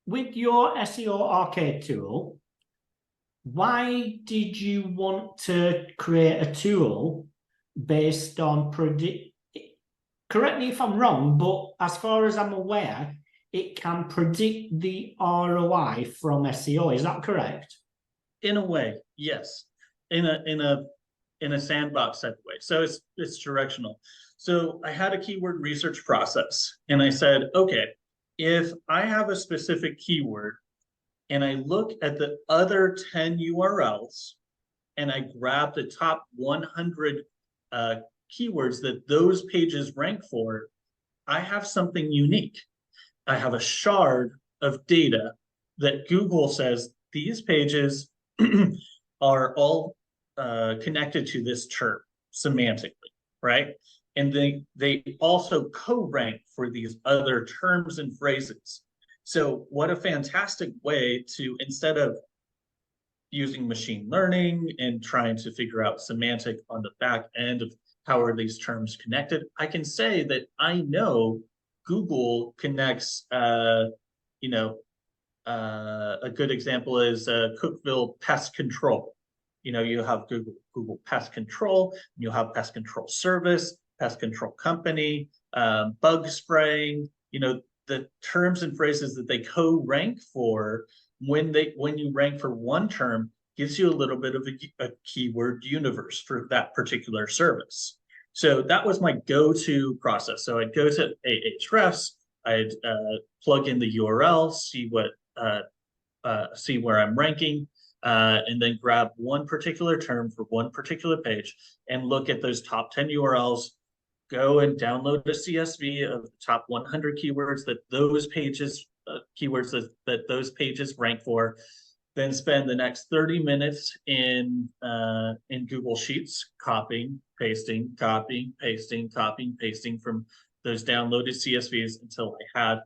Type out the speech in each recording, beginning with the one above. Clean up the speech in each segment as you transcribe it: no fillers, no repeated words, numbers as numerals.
with your SEO Arcade tool, why did you want to create a tool based on correct me if I'm wrong, but as far as I'm aware, it can predict the ROI from SEO. Is that correct? In a way, yes. In a sandbox type of way. So it's directional. So I had a keyword research process, and I said, okay, if I have a specific keyword and I look at the other 10 URLs and I grab the top 100 keywords that those pages rank for, I have something unique. I have a shard of data that Google says these pages are all connected to this term semantically, right? And they also co-rank for these other terms and phrases. So what a fantastic way to, instead of using machine learning and trying to figure out semantic on the back end of how are these terms connected, I can say that I know Google connects, a good example is Cookeville pest control. You have Google pest control, you have pest control service, pest control company, bug spraying. The terms and phrases that they co-rank for when you rank for one term gives you a little bit of a keyword universe for that particular service. So that was my go-to process. So I'd go to Ahrefs, I'd plug in the URL, see where I'm ranking, and then grab one particular term for one particular page and look at those top 10 URLs, go and download a CSV of the top 100 keywords that those pages, that those pages rank for, then spend the next 30 minutes in Google Sheets, copying, pasting from those downloaded CSVs until I had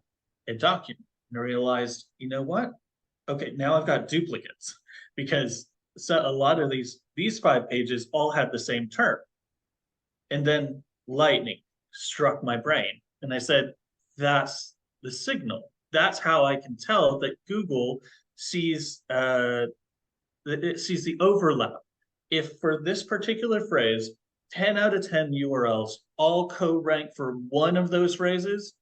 a document. And I realized, you know what? Okay, now I've got duplicates because a lot of these 5 pages all had the same term. And then lightning struck my brain. And I said, that's the signal. That's how I can tell that Google sees the overlap. If for this particular phrase, 10 out of 10 URLs all co-rank for one of those phrases,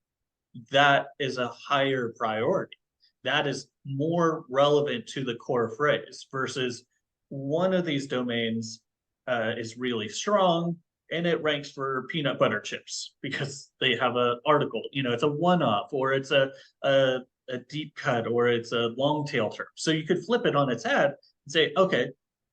that is a higher priority. That is more relevant to the core phrase versus one of these domains is really strong and it ranks for peanut butter chips because they have an article. It's a one-off, or it's a deep cut, or it's a long tail term. So you could flip it on its head and say, okay,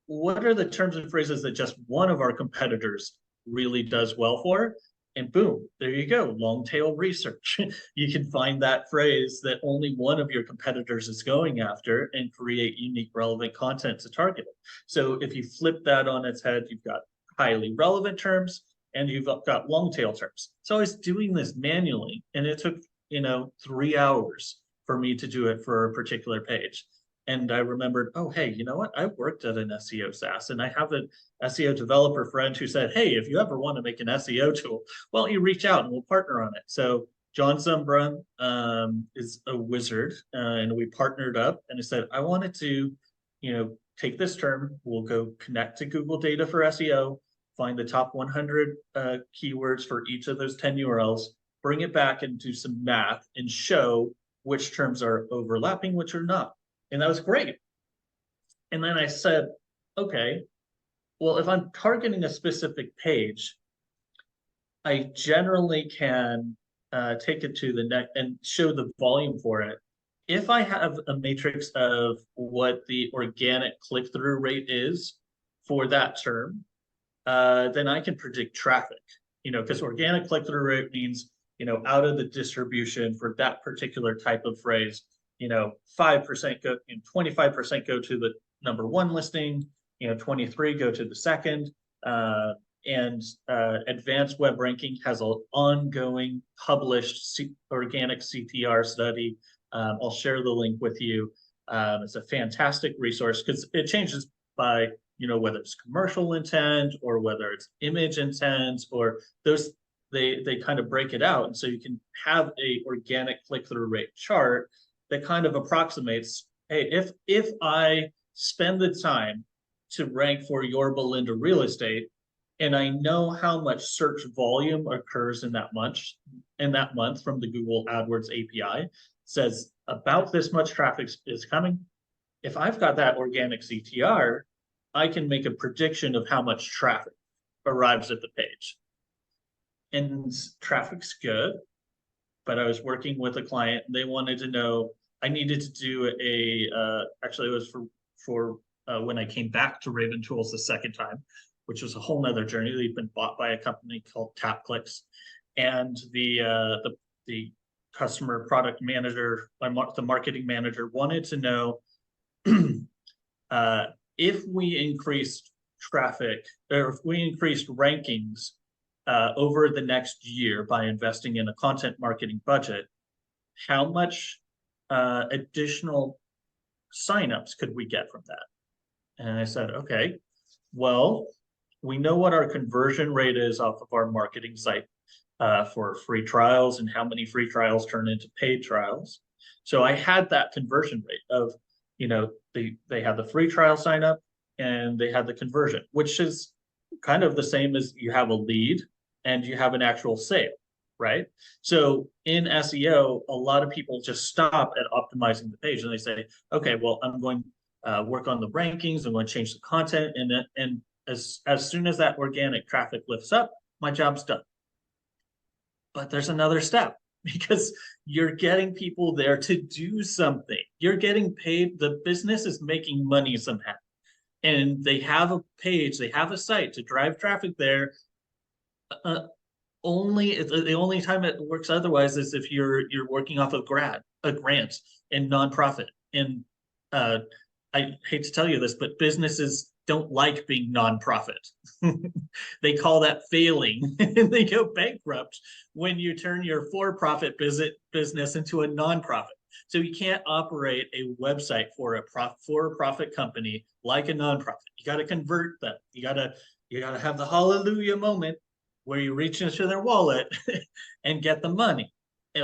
what are the terms and phrases that just one of our competitors really does well for? And boom, there you go, long tail research. You can find that phrase that only one of your competitors is going after and create unique relevant content to target it. So if you flip that on its head, you've got highly relevant terms and you've got long tail terms. So I was doing this manually and it took 3 hours for me to do it for a particular page. And I remembered, oh, hey, you know what? I worked at an SEO SaaS and I have an SEO developer friend who said, hey, if you ever want to make an SEO tool, well, you reach out and we'll partner on it. So John Zumbra is a wizard, and we partnered up and I said, I wanted to, take this term, we'll go connect to Google data for SEO, find the top 100 keywords for each of those 10 URLs, bring it back and do some math and show which terms are overlapping, which are not. And that was great. And then I said, okay, well, if I'm targeting a specific page, I generally can take it to the next and show the volume for it. If I have a matrix of what the organic click-through rate is for that term, then I can predict traffic, because organic click-through rate means, out of the distribution for that particular type of phrase, 5% go, 25% go to the number 1 listing, 23 go to the second, and advanced web ranking has an ongoing published organic CTR study. I'll share the link with you. It's a fantastic resource because it changes by, whether it's commercial intent or whether it's image intent, or those, they kind of break it out. And so you can have a organic click-through rate chart that kind of approximates, hey, if I spend the time to rank for your Belinda real estate, and I know how much search volume occurs in that month from the Google AdWords API, says about this much traffic is coming. If I've got that organic CTR, I can make a prediction of how much traffic arrives at the page. And traffic's good, but I was working with a client. They wanted to know, I needed to do actually it was for when I came back to Raven Tools the second time, which was a whole nother journey. They'd been bought by a company called TapClicks, and the customer product manager, the marketing manager, wanted to know if we increased traffic, or if we increased rankings over the next year by investing in a content marketing budget, how much additional signups could we get from that? And I said, okay, well, we know what our conversion rate is off of our marketing site for free trials, and how many free trials turn into paid trials. So I had that conversion rate of, they had the free trial sign up and they had the conversion, which is kind of the same as you have a lead and you have an actual sale, right? So in SEO, a lot of people just stop at optimizing the page and they say, okay, well, I'm going to work on the rankings, I'm going to change the content, and as soon as that organic traffic lifts up, my job's done. But there's another step, because you're getting people there to do something. You're getting paid. The business is making money somehow. And they have a page, they have a site to drive traffic there. The only time it works otherwise is if you're working off a grant and nonprofit. And I hate to tell you this, but businesses don't like being nonprofit. They call that failing, and they go bankrupt when you turn your for-profit business into a nonprofit. So you can't operate a website for a for-profit company like a nonprofit. You got to convert them. You got to have the hallelujah moment where you reach into their wallet and get the money,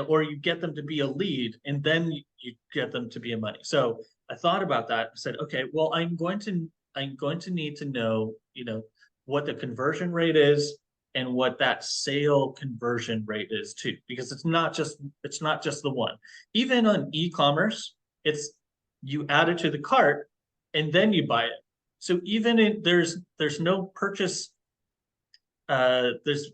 or you get them to be a lead, and then you get them to be a money. So I thought about that and said, okay, well, I'm going to need to know, what the conversion rate is and what that sale conversion rate is too, because it's not just the one. Even on e-commerce, it's you add it to the cart and then you buy it. So even there's no purchase. There's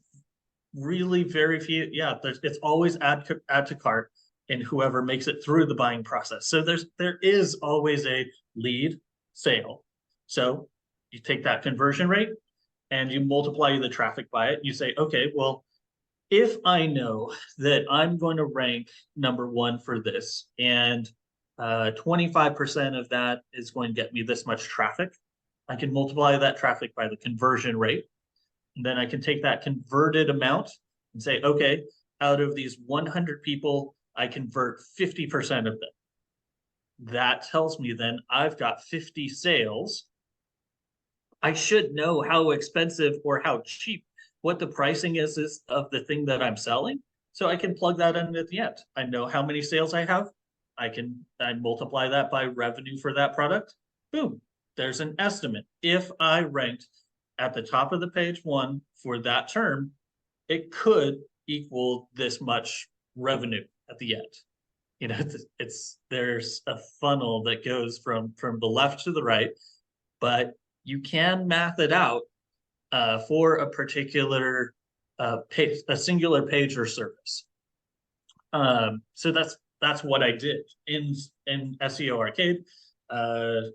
really very few. Yeah, it's always add to cart, and whoever makes it through the buying process. So there is always a lead sale. So you take that conversion rate and you multiply the traffic by it. You say, okay, well, if I know that I'm going to rank #1 for this, and 25% of that is going to get me this much traffic, I can multiply that traffic by the conversion rate. And then I can take that converted amount and say, okay, out of these 100 people, I convert 50% of them. That tells me then I've got 50 sales. I should know how expensive or how cheap, what the pricing is of the thing that I'm selling. So I can plug that in at the end. I know how many sales I have. I multiply that by revenue for that product. Boom, there's an estimate. If I ranked at the top of the page 1 for that term, it could equal this much revenue at the end. There's a funnel that goes from the left to the right, but you can math it out for a particular page, a singular page or service. So that's what I did in SEO Arcade. I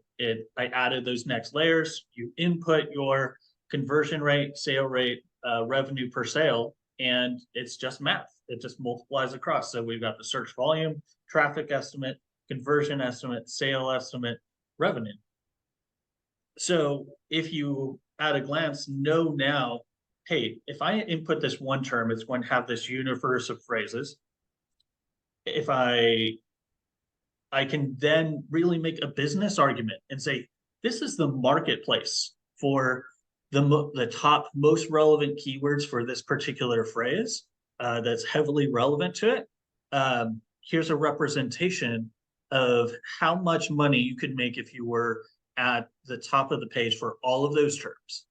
added those next layers. You input your conversion rate, sale rate, revenue per sale, and it's just math. It just multiplies across. So we've got the search volume, traffic estimate, conversion estimate, sale estimate, revenue. So if you at a glance know now, hey, if I input this one term, it's going to have this universe of phrases. If I can then really make a business argument and say, this is the marketplace for the top most relevant keywords for this particular phrase that's heavily relevant to it. Here's a representation of how much money you could make if you were at the top of the page for all of those terms.